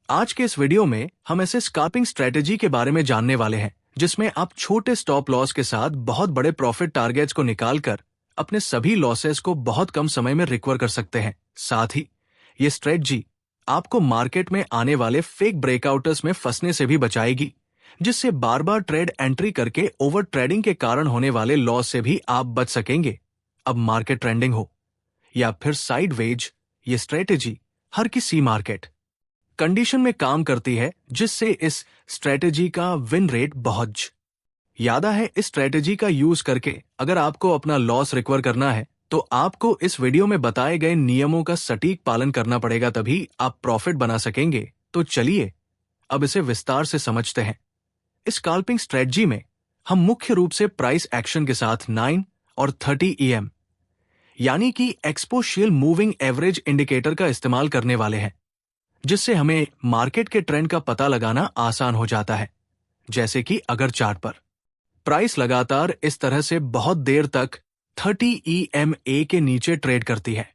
आज के इस वीडियो में हम ऐसे स्काल्पिंग स्ट्रेटेजी के बारे में जानने वाले हैं जिसमें आप छोटे स्टॉप लॉस के साथ बहुत बड़े प्रॉफिट टारगेट्स को निकालकर अपने सभी लॉसेस को बहुत कम समय में रिकवर कर सकते हैं। साथ ही ये स्ट्रेटजी आपको मार्केट में आने वाले फेक ब्रेकआउटर्स में फंसने से भी बचाएगी, जिससे बार बार ट्रेड एंट्री करके ओवर ट्रेडिंग के कारण होने वाले लॉस से भी आप बच सकेंगे। अब मार्केट ट्रेंडिंग हो या फिर साइडवेज, ये स्ट्रेटेजी हर किसी मार्केट कंडीशन में काम करती है, जिससे इस स्ट्रेटेजी का विन रेट बहुत ज्यादा है। इस स्ट्रेटेजी का यूज करके अगर आपको अपना लॉस रिकवर करना है तो आपको इस वीडियो में बताए गए नियमों का सटीक पालन करना पड़ेगा, तभी आप प्रॉफिट बना सकेंगे। तो चलिए अब इसे विस्तार से समझते हैं। इस स्काल्पिंग स्ट्रेटजी में हम मुख्य रूप से प्राइस एक्शन के साथ 9 और 30 EM यानी कि एक्सपोनेंशियल मूविंग एवरेज इंडिकेटर का इस्तेमाल करने वाले हैं, जिससे हमें मार्केट के ट्रेंड का पता लगाना आसान हो जाता है। जैसे कि अगर चार्ट पर प्राइस लगातार इस तरह से बहुत देर तक 30 EMA के नीचे ट्रेड करती है,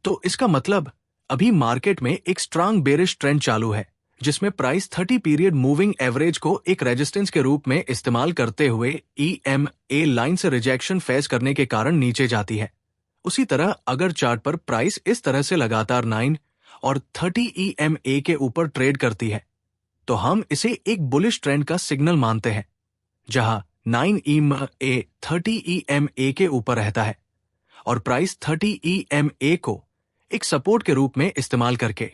तो इसका मतलब अभी मार्केट में एक स्ट्रांग बेरिश ट्रेंड चालू है, जिसमें प्राइस 30 पीरियड मूविंग एवरेज को एक रेजिस्टेंस के रूप में इस्तेमाल करते हुए EMA लाइन से रिजेक्शन फेस करने के कारण नीचे जाती है। उसी तरह अगर चार्ट पर प्राइस इस तरह से लगातार 9 और 30 EMA के ऊपर ट्रेड करती है, तो हम इसे एक बुलिश ट्रेंड का सिग्नल मानते हैं, जहां 9 EMA 30 EMA के ऊपर रहता है और प्राइस 30 EMA को एक सपोर्ट के रूप में इस्तेमाल करके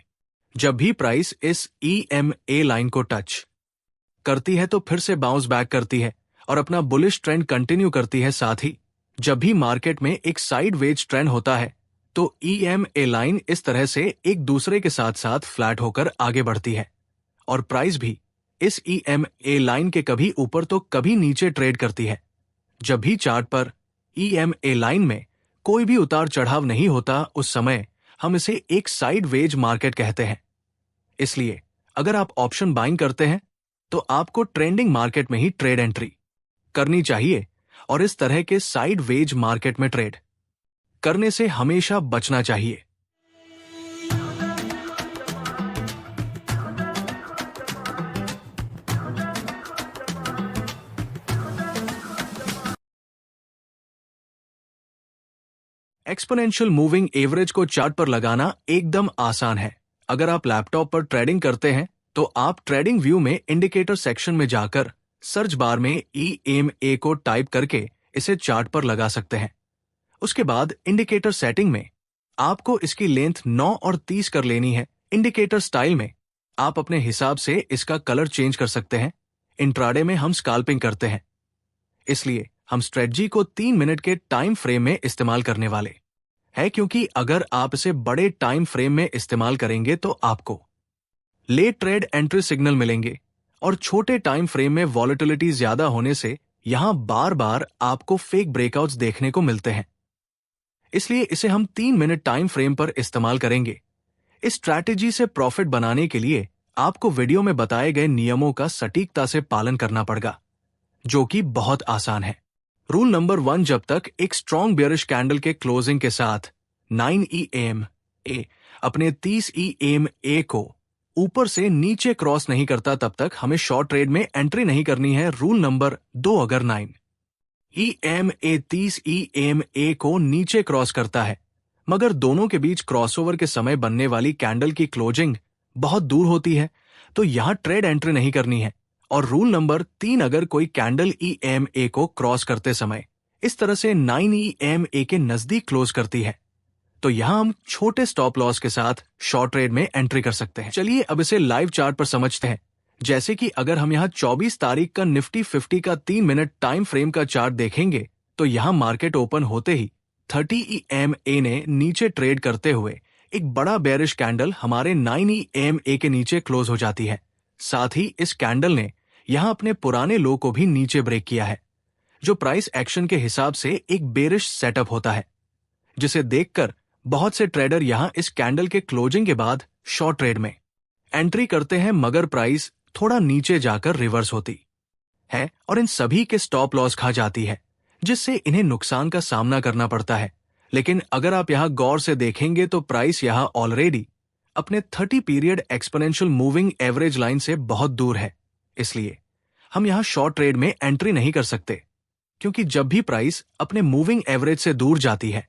जब भी प्राइस इस EMA लाइन को टच करती है तो फिर से बाउंस बैक करती है और अपना बुलिश ट्रेंड कंटिन्यू करती है। साथ ही जब भी मार्केट में एक साइडवेज ट्रेंड होता है तो EMA लाइन इस तरह से एक दूसरे के साथ साथ फ्लैट होकर आगे बढ़ती है और प्राइस भी इस EMA लाइन के कभी ऊपर तो कभी नीचे ट्रेड करती है। जब भी चार्ट पर EMA लाइन में कोई भी उतार चढ़ाव नहीं होता, उस समय हम इसे एक साइडवेज मार्केट कहते हैं। इसलिए अगर आप ऑप्शन बाइंग करते हैं तो आपको ट्रेंडिंग मार्केट में ही ट्रेड एंट्री करनी चाहिए और इस तरह के साइडवेज मार्केट में ट्रेड करने से हमेशा बचना चाहिए। एक्सपोनेंशियल मूविंग एवरेज को चार्ट पर लगाना एकदम आसान है। अगर आप लैपटॉप पर ट्रेडिंग करते हैं तो आप ट्रेडिंग व्यू में इंडिकेटर सेक्शन में जाकर सर्च बार में EMA को टाइप करके इसे चार्ट पर लगा सकते हैं। उसके बाद इंडिकेटर सेटिंग में आपको इसकी लेंथ 9 और 30 कर लेनी है। इंडिकेटर स्टाइल में आप अपने हिसाब से इसका कलर चेंज कर सकते हैं। इंट्राडे में हम स्काल्पिंग करते हैं, इसलिए हम स्ट्रेटजी को 3 मिनट के टाइम फ्रेम में इस्तेमाल करने वाले हैं, क्योंकि अगर आप इसे बड़े टाइम फ्रेम में इस्तेमाल करेंगे तो आपको लेट ट्रेड एंट्री सिग्नल मिलेंगे और छोटे टाइम फ्रेम में वॉलेटिलिटी ज्यादा होने से यहां बार बार आपको फेक ब्रेकआउट्स देखने को मिलते हैं। इसलिए इसे हम 3 मिनट टाइम फ्रेम पर इस्तेमाल करेंगे। इस स्ट्रैटेजी से प्रॉफिट बनाने के लिए आपको वीडियो में बताए गए नियमों का सटीकता से पालन करना पड़ेगा, जो कि बहुत आसान है। रूल नंबर 1, जब तक एक स्ट्रॉन्ग बेयरिश कैंडल के क्लोजिंग के साथ 9 EMA अपने 30 EMA को ऊपर से नीचे क्रॉस नहीं करता, तब तक हमें शॉर्ट ट्रेड में एंट्री नहीं करनी है। रूल नंबर 2, अगर 9 EMA 30 EMA को नीचे क्रॉस करता है मगर दोनों के बीच क्रॉसओवर के समय बनने वाली कैंडल की क्लोजिंग बहुत दूर होती है, तो यहां ट्रेड एंट्री नहीं करनी है। और रूल नंबर 3, अगर कोई कैंडल EMA को क्रॉस करते समय इस तरह से 9 EMA के नजदीक क्लोज करती है, तो यहां हम छोटे स्टॉप लॉस के साथ शॉर्ट ट्रेड में एंट्री कर सकते हैं। चलिए अब इसे लाइव चार्ट पर समझते हैं। जैसे कि अगर हम यहां 24 तारीख का निफ्टी 50 का 3 मिनट टाइम फ्रेम का चार्ट देखेंगे तो यहां मार्केट ओपन होते ही 30 EMA ने नीचे ट्रेड करते हुए एक बड़ा बेयरिश कैंडल हमारे 9 EMA के नीचे क्लोज हो जाती है। साथ ही इस कैंडल ने यहां अपने पुराने लो को भी नीचे ब्रेक किया है, जो प्राइस एक्शन के हिसाब से एक बेरिश सेटअप होता है, जिसे देखकर बहुत से ट्रेडर यहां इस कैंडल के क्लोजिंग के बाद शॉर्ट ट्रेड में एंट्री करते हैं, मगर प्राइस थोड़ा नीचे जाकर रिवर्स होती है और इन सभी के स्टॉप लॉस खा जाती है, जिससे इन्हें नुकसान का सामना करना पड़ता है। लेकिन अगर आप यहां गौर से देखेंगे तो प्राइस यहां ऑलरेडी अपने 30 period exponential moving average line से बहुत दूर है। इसलिए हम यहां शॉर्ट ट्रेड में एंट्री नहीं कर सकते, क्योंकि जब भी प्राइस अपने मूविंग एवरेज से दूर जाती है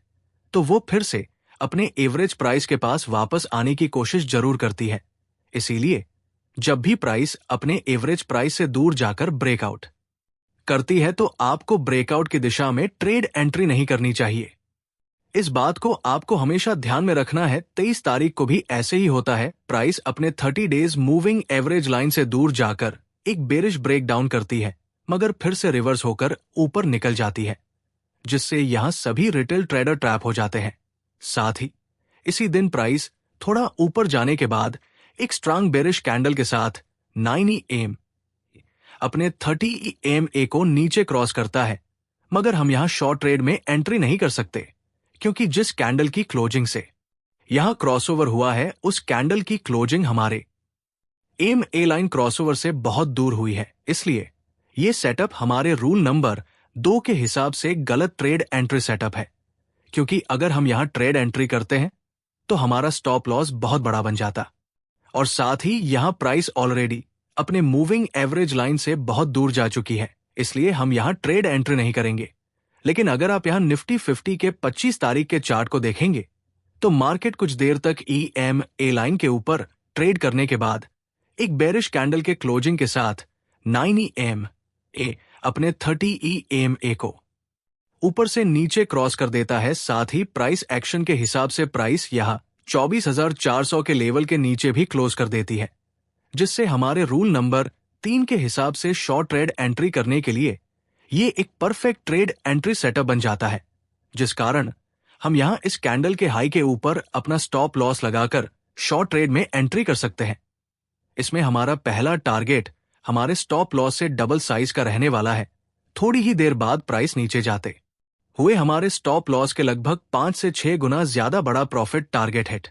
तो वो फिर से अपने एवरेज प्राइस के पास वापस आने की कोशिश जरूर करती है। इसीलिए जब भी प्राइस अपने एवरेज प्राइस से दूर जाकर ब्रेकआउट करती है तो आपको ब्रेकआउट की दिशा में ट्रेड एंट्री नहीं करनी चाहिए। इस बात को आपको हमेशा ध्यान में रखना है। 23 तारीख को भी ऐसे ही होता है। प्राइस अपने 30 डेज मूविंग एवरेज लाइन से दूर जाकर एक बेरिश ब्रेकडाउन करती है, मगर फिर से रिवर्स होकर ऊपर निकल जाती है, जिससे यहां सभी रिटेल ट्रेडर ट्रैप हो जाते हैं। साथ ही इसी दिन प्राइस थोड़ा ऊपर जाने के बाद एक स्ट्रांग बेरिश कैंडल के साथ 9 EM अपने 30 EMA को नीचे क्रॉस करता है, मगर हम यहां शॉर्ट ट्रेड में एंट्री नहीं कर सकते, क्योंकि जिस कैंडल की क्लोजिंग से यहां क्रॉसओवर हुआ है उस कैंडल की क्लोजिंग हमारे EMA लाइन क्रॉसओवर से बहुत दूर हुई है। इसलिए ये सेटअप हमारे रूल नंबर 2 के हिसाब से गलत ट्रेड एंट्री सेटअप है, क्योंकि अगर हम यहां ट्रेड एंट्री करते हैं तो हमारा स्टॉप लॉस बहुत बड़ा बन जाता, और साथ ही यहां प्राइस ऑलरेडी अपने मूविंग एवरेज लाइन से बहुत दूर जा चुकी है। इसलिए हम यहां ट्रेड एंट्री नहीं करेंगे। लेकिन अगर आप यहां निफ्टी 50 के 25 तारीख के चार्ट को देखेंगे तो मार्केट कुछ देर तक EMA लाइन के ऊपर ट्रेड करने के बाद एक बेरिश कैंडल के क्लोजिंग के साथ 9 EMA अपने 30 EMA को ऊपर से नीचे क्रॉस कर देता है। साथ ही प्राइस एक्शन के हिसाब से प्राइस यहां 24,400 के लेवल के नीचे भी क्लोज कर देती है, जिससे हमारे रूल नंबर 3 के हिसाब से शॉर्ट ट्रेड एंट्री करने के लिए ये एक परफेक्ट ट्रेड एंट्री सेटअप बन जाता है, जिस कारण हम यहां इस कैंडल के हाई के ऊपर अपना स्टॉप लॉस लगाकर शॉर्ट ट्रेड में एंट्री कर सकते हैं। इसमें हमारा पहला टारगेट हमारे स्टॉप लॉस से डबल साइज का रहने वाला है। थोड़ी ही देर बाद प्राइस नीचे जाते हुए हमारे स्टॉप लॉस के लगभग 5 से 6 गुना ज्यादा बड़ा प्रॉफिट टारगेट हिट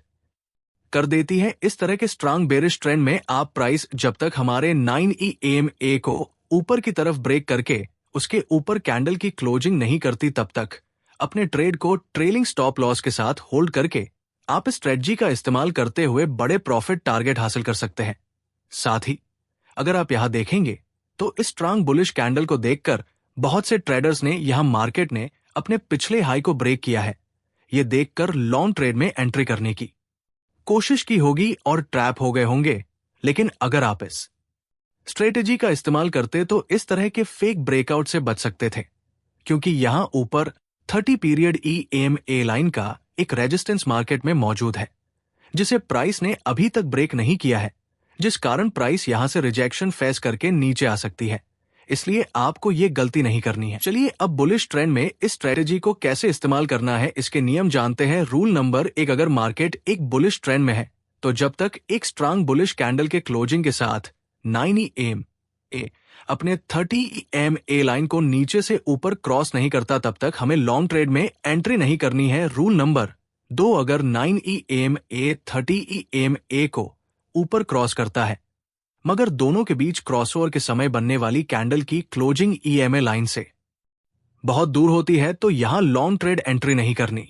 कर देती है। इस तरह के स्ट्रांग बेरिश ट्रेंड में आप प्राइस जब तक हमारे 9 EMA को ऊपर की तरफ ब्रेक करके उसके ऊपर कैंडल की क्लोजिंग नहीं करती, तब तक अपने ट्रेड को ट्रेलिंग स्टॉप लॉस के साथ होल्ड करके आप इस स्ट्रेटजी का इस्तेमाल करते हुए बड़े प्रॉफिट टारगेट हासिल कर सकते हैं। साथ ही अगर आप यहां देखेंगे तो इस स्ट्रांग बुलिश कैंडल को देखकर बहुत से ट्रेडर्स ने यहां मार्केट ने अपने पिछले हाई को ब्रेक किया है, ये देखकर लॉन्ग ट्रेड में एंट्री करने की कोशिश की होगी और ट्रैप हो गए होंगे। लेकिन अगर आप इस स्ट्रेटेजी का इस्तेमाल करते तो इस तरह के फेक ब्रेकआउट से बच सकते थे, क्योंकि यहां ऊपर 30 पीरियड EMA लाइन का एक रेजिस्टेंस मार्केट में मौजूद है, जिसे प्राइस ने अभी तक ब्रेक नहीं किया है, जिस कारण प्राइस यहां से रिजेक्शन फेस करके नीचे आ सकती है। इसलिए आपको ये गलती नहीं करनी है। चलिए अब बुलिश ट्रेंड में इस स्ट्रेटेजी को कैसे इस्तेमाल करना है, इसके नियम जानते हैं। रूल नंबर 1, अगर मार्केट एक बुलिश ट्रेंड में है तो जब तक एक स्ट्रांग बुलिश कैंडल के क्लोजिंग के साथ 9 EMA अपने 30 EMA लाइन को नीचे से ऊपर क्रॉस नहीं करता, तब तक हमें लॉन्ग ट्रेड में एंट्री नहीं करनी है। रूल नंबर 2, अगर 9 EMA 30 EMA को ऊपर क्रॉस करता है मगर दोनों के बीच क्रॉसओवर के समय बनने वाली कैंडल की क्लोजिंग EMA लाइन से बहुत दूर होती है तो यहां लॉन्ग ट्रेड एंट्री नहीं करनी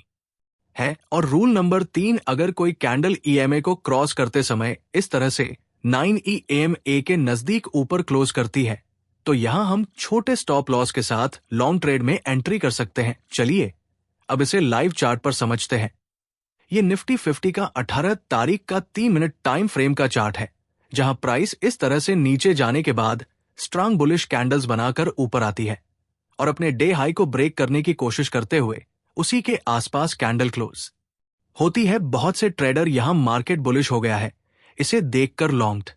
है। और रूल नंबर 3, अगर कोई कैंडल EMA को क्रॉस करते समय इस तरह से 9 EMA के नजदीक ऊपर क्लोज करती है तो यहां हम छोटे स्टॉप लॉस के साथ लॉन्ग ट्रेड में एंट्री कर सकते हैं। चलिए अब इसे लाइव चार्ट पर समझते हैं। ये निफ्टी 50 का 18 तारीख का 3 मिनट टाइम फ्रेम का चार्ट है, जहां प्राइस इस तरह से नीचे जाने के बाद स्ट्रांग बुलिश कैंडल्स बनाकर ऊपर आती है और अपने डे हाई को ब्रेक करने की कोशिश करते हुए उसी के आसपास कैंडल क्लोज होती है। बहुत से ट्रेडर यहां मार्केट बुलिश हो गया है इसे देखकर लॉन्ग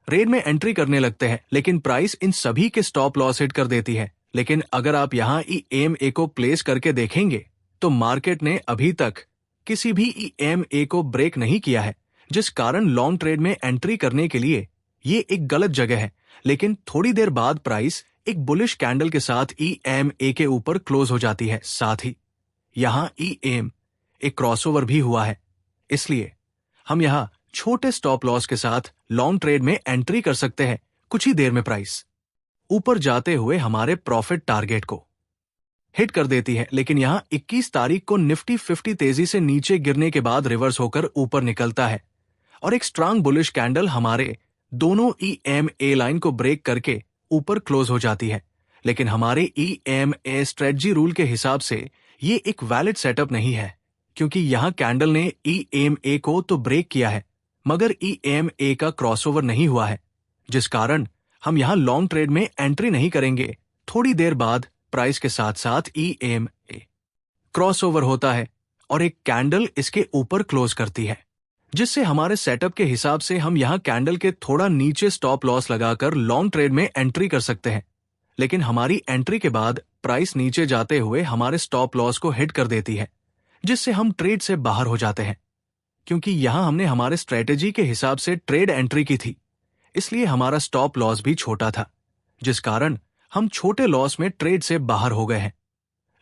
ट्रेड में एंट्री करने लगते हैं, लेकिन प्राइस इन सभी के स्टॉप लॉस हिट कर देती है। लेकिन अगर आप यहां EMA को प्लेस करके देखेंगे तो मार्केट ने अभी तक किसी भी EMA को ब्रेक नहीं किया है, जिस कारण लॉन्ग ट्रेड में एंट्री करने के लिए ये एक गलत जगह है। लेकिन थोड़ी देर बाद प्राइस एक बुलिश कैंडल के साथ EMA के ऊपर क्लोज हो जाती है। साथ ही यहां EMA एक क्रॉसओवर भी हुआ है, इसलिए हम यहां छोटे स्टॉप लॉस के साथ लॉन्ग ट्रेड में एंट्री कर सकते हैं। कुछ ही देर में प्राइस ऊपर जाते हुए हमारे प्रॉफिट टारगेट को हिट कर देती है। लेकिन यहां 21 तारीख को निफ्टी 50 तेजी से नीचे गिरने के बाद रिवर्स होकर ऊपर निकलता है, और एक स्ट्रांग बुलिश कैंडल हमारे दोनों EMA लाइन को ब्रेक करके ऊपर क्लोज हो जाती है। लेकिन हमारे EMA स्ट्रेटजी रूल के हिसाब से ये एक वैलिड सेटअप नहीं है, क्योंकि यहाँ कैंडल ने EMA को तो ब्रेक किया है मगर EMA का क्रॉसओवर नहीं हुआ है, जिस कारण हम यहाँ लॉन्ग ट्रेड में एंट्री नहीं करेंगे। थोड़ी देर बाद प्राइस के साथ साथ EMA क्रॉसओवर होता है और एक कैंडल इसके ऊपर क्लोज करती है, जिससे हमारे सेटअप के हिसाब से हम यहाँ कैंडल के थोड़ा नीचे स्टॉप लॉस लगाकर लॉन्ग ट्रेड में एंट्री कर सकते हैं। लेकिन हमारी एंट्री के बाद प्राइस नीचे जाते हुए हमारे स्टॉप लॉस को हिट कर देती है, जिससे हम ट्रेड से बाहर हो जाते हैं। क्योंकि यहाँ हमने हमारे स्ट्रेटेजी के हिसाब से ट्रेड एंट्री की थी, इसलिए हमारा स्टॉप लॉस भी छोटा था, जिस कारण हम छोटे लॉस में ट्रेड से बाहर हो गए हैं।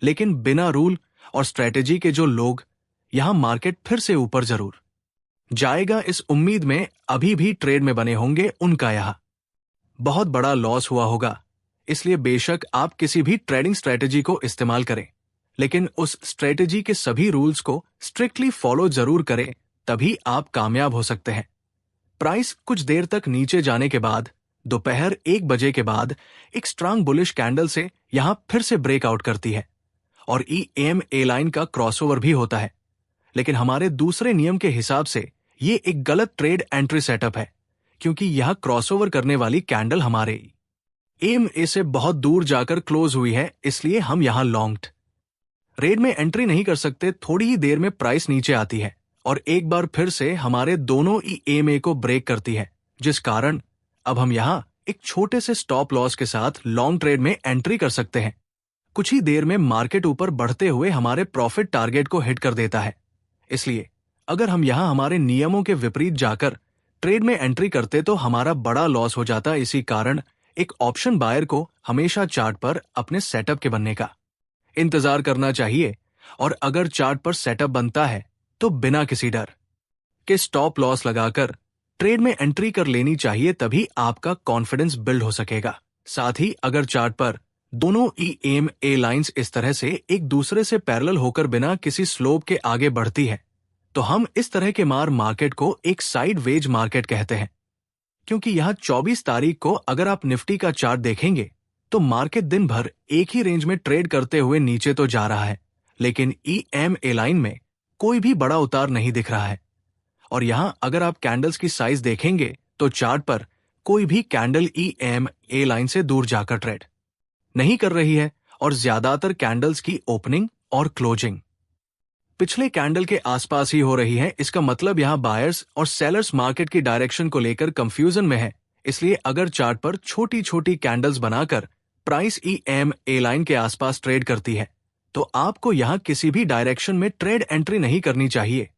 लेकिन बिना रूल और स्ट्रेटेजी के जो लोग यहाँ मार्केट फिर से ऊपर जरूर जाएगा इस उम्मीद में अभी भी ट्रेड में बने होंगे, उनका यहाँ बहुत बड़ा लॉस हुआ होगा। इसलिए बेशक आप किसी भी ट्रेडिंग स्ट्रेटेजी को इस्तेमाल करें, लेकिन उस स्ट्रेटेजी के सभी रूल्स को स्ट्रिक्टली फॉलो जरूर करें, तभी आप कामयाब हो सकते हैं। प्राइस कुछ देर तक नीचे जाने के बाद दोपहर 1 बजे के बाद एक स्ट्रांग बुलिश कैंडल से यहां फिर से ब्रेकआउट करती है और EMA लाइन का क्रॉसओवर भी होता है। लेकिन हमारे दूसरे नियम के हिसाब से ये एक गलत ट्रेड एंट्री सेटअप है, क्योंकि यह क्रॉसओवर करने वाली कैंडल हमारे EMA से बहुत दूर जाकर क्लोज हुई है, इसलिए हम यहां लॉन्ग ट्रेड में एंट्री नहीं कर सकते। थोड़ी ही देर में प्राइस नीचे आती है और एक बार फिर से हमारे दोनों EMA को ब्रेक करती है, जिस कारण अब हम यहां एक छोटे से स्टॉप लॉस के साथ लॉन्ग ट्रेड में एंट्री कर सकते हैं। कुछ ही देर में मार्केट ऊपर बढ़ते हुए हमारे प्रॉफिट टारगेट को हिट कर देता है, इसलिए अगर हम यहां हमारे नियमों के विपरीत जाकर ट्रेड में एंट्री करते तो हमारा बड़ा लॉस हो जाता। इसी कारण एक ऑप्शन बायर को हमेशा चार्ट पर अपने सेटअप के बनने का इंतजार करना चाहिए, और अगर चार्ट पर सेटअप बनता है तो बिना किसी डर के स्टॉप लॉस लगाकर ट्रेड में एंट्री कर लेनी चाहिए, तभी आपका कॉन्फिडेंस बिल्ड हो सकेगा। साथ ही अगर चार्ट पर दोनों EMA लाइंस इस तरह से एक दूसरे से पैरेलल होकर बिना किसी स्लोप के आगे बढ़ती है, तो हम इस तरह के मार्केट को एक साइड वेज मार्केट कहते हैं। क्योंकि यहाँ 24 तारीख को अगर आप निफ्टी का चार्ट देखेंगे तो मार्केट दिन भर एक ही रेंज में ट्रेड करते हुए नीचे तो जा रहा है, लेकिन EMA लाइन में कोई भी बड़ा उतार नहीं दिख रहा है। और यहां अगर आप कैंडल्स की साइज देखेंगे तो चार्ट पर कोई भी कैंडल EMA लाइन से दूर जाकर ट्रेड नहीं कर रही है, और ज्यादातर कैंडल्स की ओपनिंग और क्लोजिंग पिछले कैंडल के आसपास ही हो रही है। इसका मतलब यहां बायर्स और सेलर्स मार्केट की डायरेक्शन को लेकर कंफ्यूजन में है। इसलिए अगर चार्ट पर छोटी छोटी कैंडल्स बनाकर प्राइस EMA लाइन के आसपास ट्रेड करती है, तो आपको यहां किसी भी डायरेक्शन में ट्रेड एंट्री नहीं करनी चाहिए।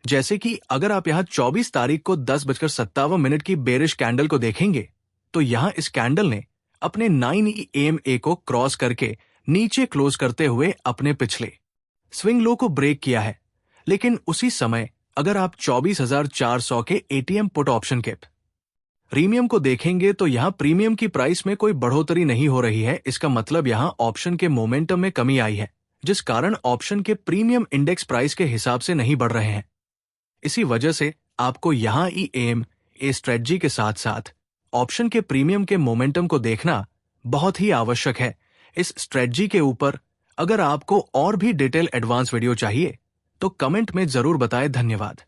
जैसे कि अगर आप यहां 24 तारीख को 10:57 की बेरिश कैंडल को देखेंगे, तो यहां इस कैंडल ने अपने 9 EMA को क्रॉस करके नीचे क्लोज करते हुए अपने पिछले स्विंग लो को ब्रेक किया है। लेकिन उसी समय अगर आप 24,400 के ATM पुट ऑप्शन के प्रीमियम को देखेंगे तो यहां प्रीमियम की प्राइस में कोई बढ़ोतरी नहीं हो रही है। इसका मतलब यहां ऑप्शन के मोमेंटम में कमी आई है, जिस कारण ऑप्शन के प्रीमियम इंडेक्स प्राइस के हिसाब से नहीं बढ़ रहे हैं। इसी वजह से आपको यहां EMA स्ट्रेटजी के साथ साथ ऑप्शन के प्रीमियम के मोमेंटम को देखना बहुत ही आवश्यक है। इस स्ट्रेटजी के ऊपर अगर आपको और भी डिटेल एडवांस वीडियो चाहिए तो कमेंट में जरूर बताएं। धन्यवाद।